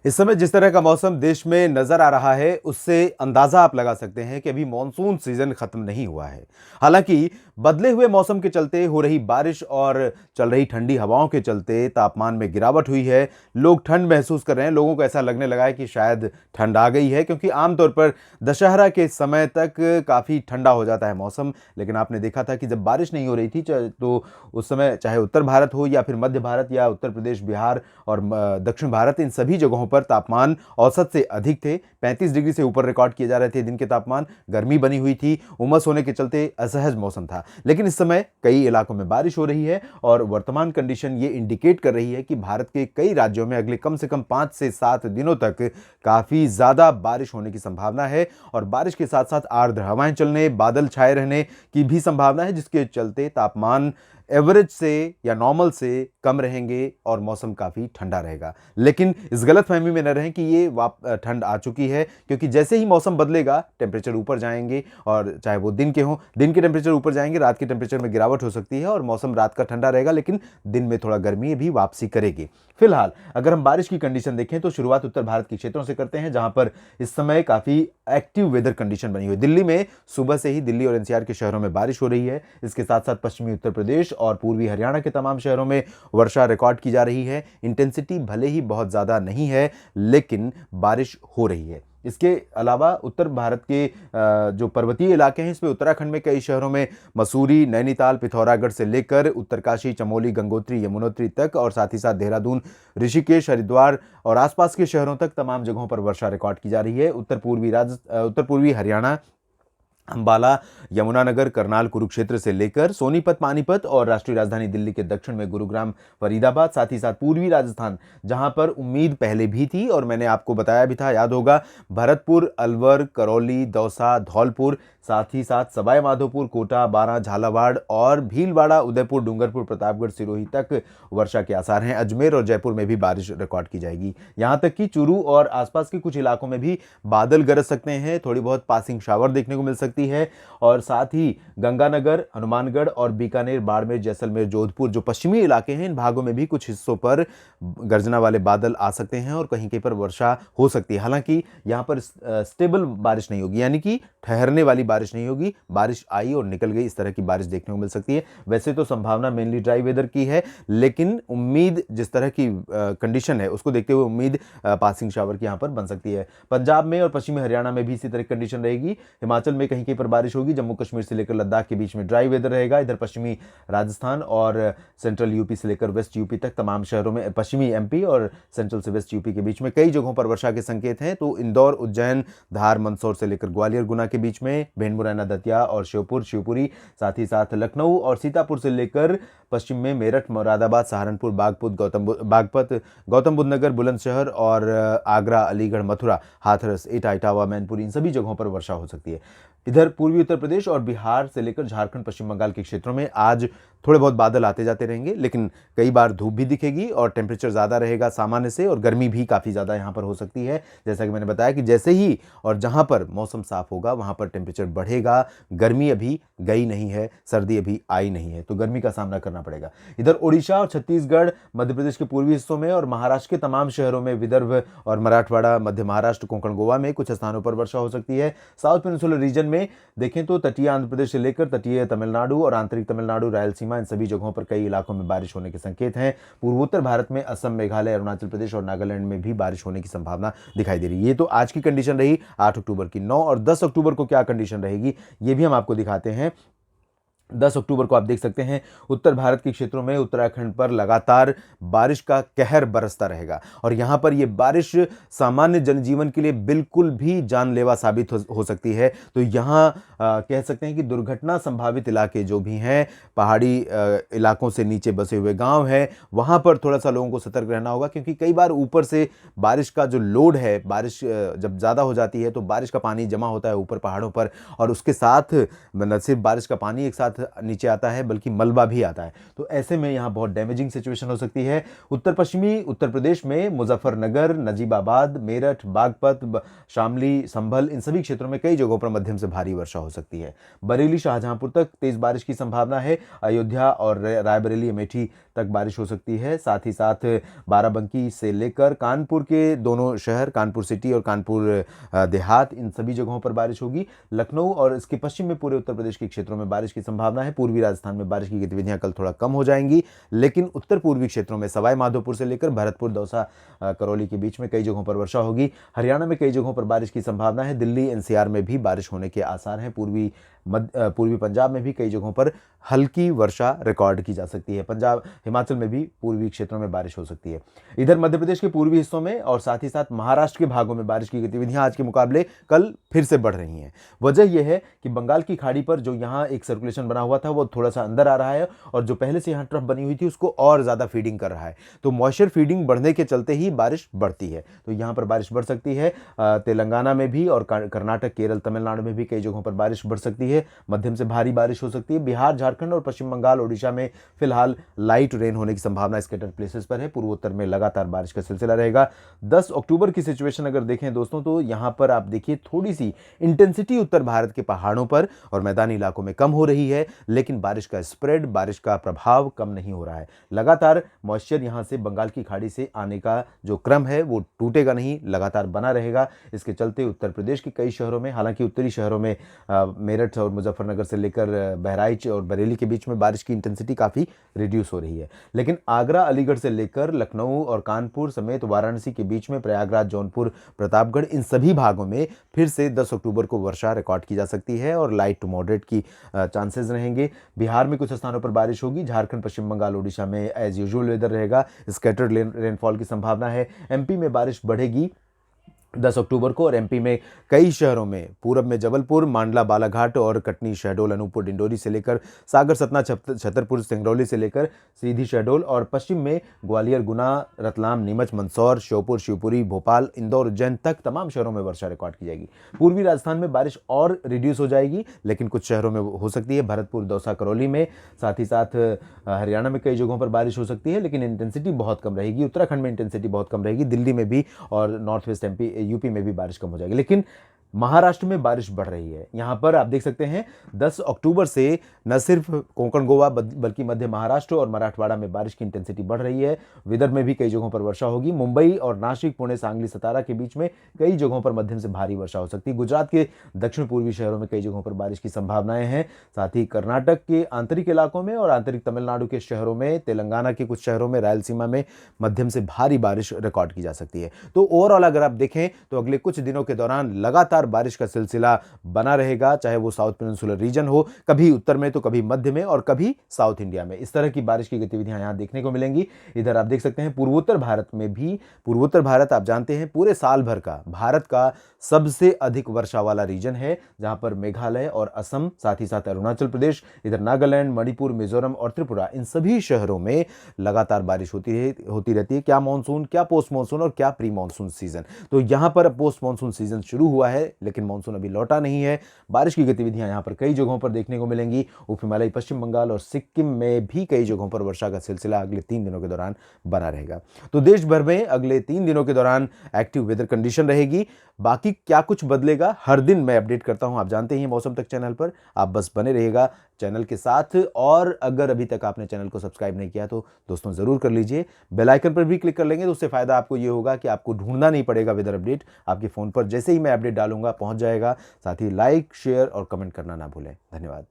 इस समय जिस तरह का मौसम देश में नजर आ रहा है उससे अंदाजा आप लगा सकते हैं कि अभी मॉनसून सीजन खत्म नहीं हुआ है। हालांकि बदले हुए मौसम के चलते हो रही बारिश और चल रही ठंडी हवाओं के चलते तापमान में गिरावट हुई है। लोग ठंड महसूस कर रहे हैं, लोगों को ऐसा लगने लगा है कि शायद ठंड आ गई है, क्योंकि आमतौर पर दशहरा के समय तक काफ़ी ठंडा हो जाता है मौसम। लेकिन आपने देखा था कि जब बारिश नहीं हो रही थी तो उस समय चाहे उत्तर भारत हो या फिर मध्य भारत या उत्तर प्रदेश, बिहार और दक्षिण भारत, इन सभी जगहों पर तापमान औसत से अधिक थे। 35 डिग्री से ऊपर रिकॉर्ड किए जा रहे थे दिन के तापमान। गर्मी बनी हुई थी, उमस होने के चलते असहज मौसम था। लेकिन इस समय कई इलाकों में बारिश हो रही है और वर्तमान कंडीशन ये इंडिकेट कर रही है कि भारत के कई राज्यों में अगले कम से कम 5 से 7 दिनों तक काफी ज्यादा बारिश होने की संभावना है। और बारिश के साथ साथ आर्द्र हवाएं चलने, बादल छाए रहने की भी संभावना है, जिसके चलते तापमान एवरेज से या नॉर्मल से कम रहेंगे और मौसम काफ़ी ठंडा रहेगा। लेकिन इस गलतफहमी में न रहें कि ये ठंड आ चुकी है, क्योंकि जैसे ही मौसम बदलेगा टेम्परेचर ऊपर जाएंगे, और चाहे वो दिन के हों, दिन के टेम्परेचर ऊपर जाएंगे, रात के टेम्परेचर में गिरावट हो सकती है और मौसम रात का ठंडा रहेगा, लेकिन दिन में थोड़ा गर्मी भी वापसी करेगी। फिलहाल अगर हम बारिश की कंडीशन देखें तो शुरुआत उत्तर भारत के क्षेत्रों से करते हैं, जहां पर इस समय काफ़ी एक्टिव वेदर कंडीशन बनी हुई है। दिल्ली में सुबह से ही दिल्ली और एनसीआर के शहरों में बारिश हो रही है। इसके साथ साथ पश्चिमी उत्तर प्रदेश और पूर्वी हरियाणा के तमाम शहरों में वर्षा रिकॉर्ड की जा रही है। इंटेंसिटी भले ही बहुत ज़्यादा नहीं है, लेकिन बारिश हो रही है। इसके अलावा उत्तर भारत के जो पर्वतीय इलाके हैं, इसमें उत्तराखंड में कई शहरों में मसूरी, नैनीताल, पिथौरागढ़ से लेकर उत्तरकाशी, चमोली, गंगोत्री, यमुनोत्री तक, और साथ ही साथ देहरादून, ऋषिकेश, हरिद्वार और आसपास के शहरों तक तमाम जगहों पर वर्षा रिकॉर्ड की जा रही है। उत्तर पूर्वी हरियाणा, अंबाला, यमुनानगर, करनाल, कुरुक्षेत्र से लेकर सोनीपत, पानीपत और राष्ट्रीय राजधानी दिल्ली के दक्षिण में गुरुग्राम, फरीदाबाद, साथ ही साथ पूर्वी राजस्थान, जहां पर उम्मीद पहले भी थी और मैंने आपको बताया भी था, याद होगा, भरतपुर, अलवर, करौली, दौसा, धौलपुर, साथ ही साथ सवाई माधोपुर, कोटा, बारां, झालावाड़ और भीलवाड़ा, उदयपुर, डूंगरपुर, प्रतापगढ़, सिरोही तक वर्षा के आसार हैं। अजमेर और जयपुर में भी बारिश रिकॉर्ड की जाएगी। यहां तक कि चूरू और आसपास के कुछ इलाकों में भी बादल गरज सकते हैं, थोड़ी बहुत पासिंग शावर देखने को मिल सकती है। और साथ ही गंगानगर, हनुमानगढ़ और बीकानेर, बाड़मेर, जैसलमेर, जोधपुर, जो पश्चिमी इलाके हैं, इन भागों में भी कुछ हिस्सों पर गर्जना वाले बादल आ सकते हैं और कहीं कहीं पर वर्षा हो सकती है। हालांकि यहां पर स्टेबल बारिश नहीं होगी, यानी कि ठहरने वाली बारिश नहीं होगी। बारिश आई और निकल गई, इस तरह की बारिश देखने को मिल सकती है। वैसे तो संभावना मेनली ड्राई वेदर की है, लेकिन उम्मीद जिस तरह की कंडीशन है उसको देखते हुए उम्मीद पासिंग शावर की यहां पर बन सकती है। पंजाब में और पश्चिमी हरियाणा में भी इसी तरह की कंडीशन रहेगी। हिमाचल में कहीं कहीं पर बारिश होगी। जम्मू कश्मीर से लेकर लद्दाख के बीच में ड्राई वेदर रहेगा। इधर पश्चिमी राजस्थान और सेंट्रल यूपी से लेकर वेस्ट यूपी तक तमाम शहरों में, पश्चिमी एमपी और सेंट्रल से वेस्ट यूपी के बीच में कई जगहों पर वर्षा के संकेत हैं। तो इंदौर, उज्जैन, धार, मंदसौर से लेकर ग्वालियर, गुना के बीच में, भिंड, मुरैना, दतिया और श्योपुर, शिवपुरी, साथ ही साथ लखनऊ और सीतापुर से लेकर पश्चिम में मेरठ, मुरादाबाद, सहारनपुर, बागपत, गौतम बुद्ध नगर, बुलंदशहर और आगरा, अलीगढ़, मथुरा, हाथरस, एटा, इटावा, मैनपुरी, इन सभी जगहों पर वर्षा हो सकती है। इधर पूर्वी उत्तर प्रदेश और बिहार से लेकर झारखंड, पश्चिम बंगाल के क्षेत्रों में आज थोड़े बहुत बादल आते जाते रहेंगे, लेकिन कई बार धूप भी दिखेगी और टेम्परेचर ज़्यादा रहेगा सामान्य से, और गर्मी भी काफ़ी ज़्यादा यहाँ पर हो सकती है। जैसा कि मैंने बताया कि जैसे ही और जहाँ पर मौसम साफ होगा वहाँ पर टेम्परेचर बढ़ेगा। गर्मी अभी गई नहीं है, सर्दी अभी आई नहीं है, तो गर्मी का सामना करना पड़ेगा। इधर उड़ीसा और छत्तीसगढ़, मध्य प्रदेश के पूर्वी हिस्सों में और महाराष्ट्र के तमाम शहरों में, विदर्भ और मराठवाड़ा, मध्य महाराष्ट्र, कोंकण, गोवा में कुछ स्थानों पर वर्षा हो सकती है। साउथ पेनिनसुलर रीजन में देखें तो तटीय आंध्र प्रदेश से लेकर तटीय तमिलनाडु और आंतरिक तमिलनाडु, रायलसीमा, इन सभी जगहों पर कई इलाकों में बारिश होने के संकेत हैं। पूर्वोत्तर भारत में असम, मेघालय, अरुणाचल प्रदेश और नागालैंड में भी बारिश होने की संभावना दिखाई दे रही है। ये तो आज की कंडीशन रही 8 अक्टूबर की। 9 और 10 अक्टूबर को क्या कंडीशन रहेगी ये भी हम आपको दिखाते हैं। 10 अक्टूबर को आप देख सकते हैं उत्तर भारत के क्षेत्रों में उत्तराखंड पर लगातार बारिश का कहर बरसता रहेगा, और यहां पर यह बारिश सामान्य जनजीवन के लिए बिल्कुल भी जानलेवा साबित हो सकती है। तो यहां कह सकते हैं कि दुर्घटना संभावित इलाके जो भी हैं, पहाड़ी इलाकों से नीचे बसे हुए गांव हैं, वहां पर थोड़ा सा लोगों को सतर्क रहना होगा, क्योंकि कई बार ऊपर से बारिश का जो लोड है, बारिश जब ज़्यादा हो जाती है तो बारिश का पानी जमा होता है ऊपर पहाड़ों पर, और उसके साथ न सिर्फ बारिश का पानी एक साथ साथ नीचे आता है बल्कि मलबा भी आता है। तो ऐसे में यहाँ बहुत डैमेजिंग सिचुएशन हो सकती है। उत्तर पश्चिमी उत्तर प्रदेश में मुजफ्फरनगर, नजीबाबाद, मेरठ, बागपत, शामली, संभल, इन सभी क्षेत्रों में कई जगहों पर मध्यम से भारी वर्षा हो सकती है। बरेली, शाहजहांपुर तक तेज बारिश की संभावना है। अयोध्या और रायबरेली, अमेठी तक बारिश हो सकती है। साथ ही साथ बाराबंकी से लेकर कानपुर के दोनों शहर, कानपुर सिटी और कानपुर देहात, इन सभी जगहों पर बारिश होगी। लखनऊ और इसके पश्चिम में पूरे उत्तर प्रदेश के क्षेत्रों में बारिश की संभावना है। पूर्वी राजस्थान में बारिश की गतिविधियां कल थोड़ा कम हो जाएंगी, लेकिन उत्तर पूर्वी क्षेत्रों में सवाई माधोपुर से लेकर भरतपुर, दौसा, करौली के बीच में कई जगहों पर वर्षा होगी। हरियाणा में कई जगहों पर बारिश की संभावना है। दिल्ली, एनसीआर में भी बारिश होने के आसार हैं। पूर्वी पंजाब में भी कई जगहों पर हल्की वर्षा रिकॉर्ड की जा सकती है। पंजाब, हिमाचल में भी पूर्वी क्षेत्रों में बारिश हो सकती है। इधर मध्य प्रदेश के पूर्वी हिस्सों में और साथ ही साथ महाराष्ट्र के भागों में बारिश की गतिविधियां आज के मुकाबले कल फिर से बढ़ रही हैं। वजह यह है कि बंगाल की खाड़ी पर जो यहाँ एक सर्कुलेशन बना हुआ था वो थोड़ा सा अंदर आ रहा है और जो पहले से यहाँ ट्रफ बनी हुई थी उसको और ज्यादा फीडिंग कर रहा है। तो मॉइस्चर फीडिंग बढ़ने के चलते ही बारिश बढ़ती है। तो यहाँ पर बारिश बढ़ सकती है। तेलंगाना में भी और कर्नाटक, केरल, तमिलनाडु में भी कई जगहों पर बारिश बढ़ सकती है। मध्यम से भारी बारिश हो सकती है। बिहार, झारखंड और पश्चिम बंगाल, ओडिशा में फिलहाल लाइट रेन होने की संभावना स्कैटर्ड प्लेसेस पर है। पूर्वोत्तर में लगातार बारिश का सिलसिला रहेगा। 10 अक्टूबर की सिचुएशन अगर देखें दोस्तों, तो यहां पर आप देखिए थोड़ी सी इंटेंसिटी उत्तर भारत के पहाड़ों पर और मैदानी इलाकों में कम हो रही है, लेकिन बारिश का स्प्रेड, बारिश का प्रभाव कम नहीं हो रहा है। लगातार मॉइस्चर यहां से बंगाल की खाड़ी से आने का जो क्रम है वो टूटेगा नहीं, लगातार बना रहेगा। इसके चलते उत्तर प्रदेश के कई शहरों में, हालांकि उत्तरी शहरों में मेरठ और मुजफ्फरनगर से लेकर बहराइच और बरेली के बीच में बारिश की इंटेंसिटी काफ़ी रिड्यूस हो रही है, लेकिन आगरा, अलीगढ़ से लेकर लखनऊ और कानपुर समेत वाराणसी के बीच में प्रयागराज, जौनपुर, प्रतापगढ़, इन सभी भागों में फिर से 10 अक्टूबर को वर्षा रिकॉर्ड की जा सकती है और लाइट टू मॉडरेट की चांसेस रहेंगे। बिहार में कुछ स्थानों पर बारिश होगी। झारखंड, पश्चिम बंगाल, ओडिशा में एज यूजुअल वेदर रहेगा। स्कैटर्ड रेनफॉल की संभावना है। एमपी में बारिश बढ़ेगी 10 अक्टूबर को और एमपी में कई शहरों में, पूरब में जबलपुर, मांडला, बालाघाट और कटनी, शहडोल, अनूपपुर, डिंडोरी से लेकर सागर, सतना, छतरपुर, सिंगरौली से लेकर सीधी शहडोल और पश्चिम में ग्वालियर, गुना, रतलाम, नीमच, मंदसौर, श्योपुर, शिवपुरी, भोपाल, इंदौर, उज्जैन तक तमाम शहरों में वर्षा रिकॉर्ड की जाएगी। पूर्वी राजस्थान में बारिश और रिड्यूस हो जाएगी, लेकिन कुछ शहरों में हो सकती है, भरतपुर, दौसा, करौली में। साथ ही साथ हरियाणा में कई जगहों पर बारिश हो सकती है, लेकिन इंटेंसिटी बहुत कम रहेगी। उत्तराखंड में इंटेंसिटी बहुत कम रहेगी। दिल्ली में भी और नॉर्थ वेस्ट एमपी, यूपी में भी बारिश कम हो जाएगी, लेकिन महाराष्ट्र में बारिश बढ़ रही है। यहां पर आप देख सकते हैं 10 अक्टूबर से न सिर्फ कोंकण, गोवा बल्कि मध्य महाराष्ट्र और मराठवाड़ा में बारिश की इंटेंसिटी बढ़ रही है। विदर्भ में भी कई जगहों पर वर्षा होगी। मुंबई और नासिक, पुणे, सांगली, सतारा के बीच में कई जगहों पर मध्यम से भारी वर्षा हो सकती है। गुजरात के दक्षिण पूर्वी शहरों में कई जगहों पर बारिश की संभावनाएं हैं। साथ ही कर्नाटक के आंतरिक इलाकों में और आंतरिक तमिलनाडु के शहरों में, तेलंगाना के कुछ शहरों में, रायलसीमा में मध्यम से भारी बारिश रिकॉर्ड की जा सकती है। तो ओवरऑल अगर आप देखें तो अगले कुछ दिनों के दौरान लगातार बारिश का सिलसिला बना रहेगा, चाहे वो साउथ पेनिनसुलर रीजन हो, कभी उत्तर में तो कभी मध्य में और कभी साउथ इंडिया में। इस तरह की बारिश की गतिविधियां यहां देखने को मिलेंगी। इधर आप देख सकते हैं पूर्वोत्तर भारत में भी, पूर्वोत्तर भारत आप जानते हैं पूरे साल भर का भारत का सबसे अधिक वर्षा वाला रीजन है, जहां पर मेघालय और असम, साथ ही साथ अरुणाचल प्रदेश, इधर नागालैंड, मणिपुर, मिजोरम और त्रिपुरा, इन सभी शहरों में लगातार बारिश होती रहती है। क्या मॉनसून, क्या पोस्ट मॉनसून और क्या प्री मॉनसून सीजन। तो यहां पर पोस्ट मॉनसून सीजन शुरू हुआ है, लेकिन मॉनसून अभी लौटा नहीं है। बारिश की गतिविधियां यहां पर कई जगहों पर देखने को मिलेंगी। उप हिमालयी पश्चिम बंगाल और सिक्किम में भी कई जगहों पर वर्षा का सिलसिला अगले 3 दिनों के दौरान बना रहेगा। तो देश भर में अगले 3 दिनों के दौरान एक्टिव वेदर कंडीशन रहेगी। बाकी क्या कुछ बदलेगा हर दिन मैं अपडेट करता हूं, आप जानते ही मौसम तक चैनल पर। आप बस बने रहिएगा चैनल के साथ, और अगर अभी तक आपने चैनल को सब्सक्राइब नहीं किया तो दोस्तों जरूर कर लीजिए। बेल आइकन पर भी क्लिक कर लेंगे तो उससे फायदा आपको ये होगा कि आपको ढूंढना नहीं पड़ेगा। वेदर अपडेट आपके फोन पर जैसे ही मैं अपडेट डालूंगा पहुंच जाएगा। साथ ही लाइक, शेयर और कमेंट करना ना भूलें। धन्यवाद।